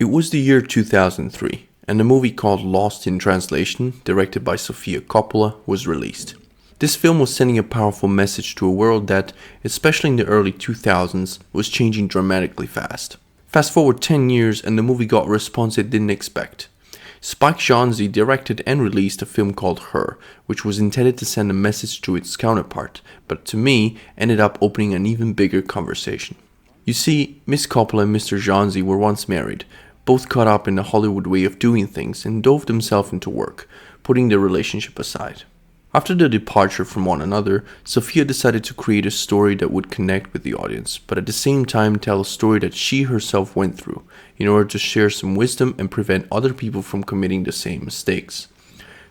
was the year 2003, and a movie called Lost in Translation, directed by Sofia Coppola, was released. This film was sending a powerful message to a world that, especially in the early 2000s, was changing dramatically fast. Fast forward 10 years and the movie got a response it didn't expect. Spike Jonze directed and released a film called Her, which was intended to send a message to its counterpart, but to me, ended up opening an even bigger conversation. You see, Miss Coppola and Mr. Jonze were once married, both caught up in the Hollywood way of doing things and dove themselves into work, putting their relationship aside. After their departure from one another, Sofia decided to create a story that would connect with the audience, but at the same time tell a story that she herself went through, in order to share some wisdom and prevent other people from committing the same mistakes.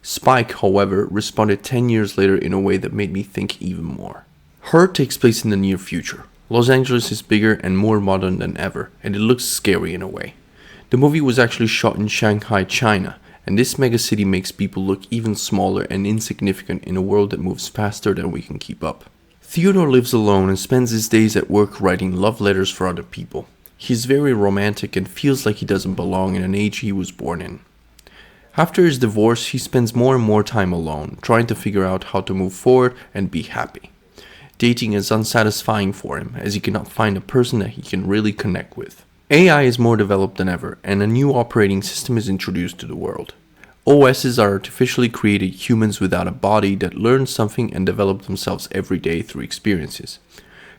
Spike, however, responded 10 years later in a way that made me think even more. Her takes place in the near future. Los Angeles is bigger and more modern than ever, and it looks scary in a way. The movie was actually shot in Shanghai, China, and this megacity makes people look even smaller and insignificant in a world that moves faster than we can keep up. Theodore lives alone and spends his days at work writing love letters for other people. He is very romantic and feels like he doesn't belong in an age he was born in. After his divorce, he spends more and more time alone, trying to figure out how to move forward and be happy. Dating is unsatisfying for him, as he cannot find a person that he can really connect with. AI is more developed than ever, and a new operating system is introduced to the world. OSs are artificially created humans without a body that learn something and develop themselves every day through experiences.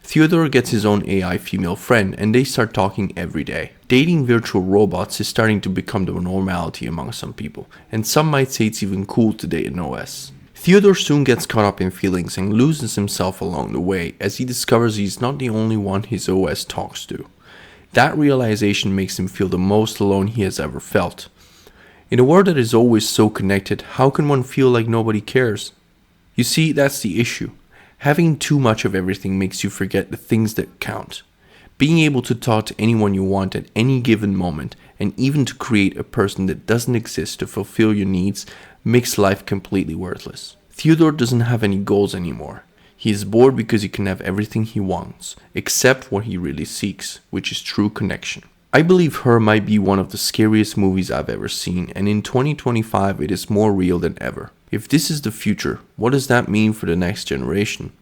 Theodore gets his own AI female friend, and they start talking every day. Dating virtual robots is starting to become the normality among some people, and some might say it's even cool to date an OS. Theodore soon gets caught up in feelings and loses himself along the way, as he discovers he's not the only one his OS talks to. That realization makes him feel the most alone he has ever felt. In a world that is always so connected, how can one feel like nobody cares? You see, that's the issue. Having too much of everything makes you forget the things that count. Being able to talk to anyone you want at any given moment, and even to create a person that doesn't exist to fulfill your needs, makes life completely worthless. Theodore doesn't have any goals anymore. He is bored because he can have everything he wants, except what he really seeks, which is true connection. I believe Her might be one of the scariest movies I've ever seen, and in 2025 it is more real than ever. If this is the future, what does that mean for the next generation?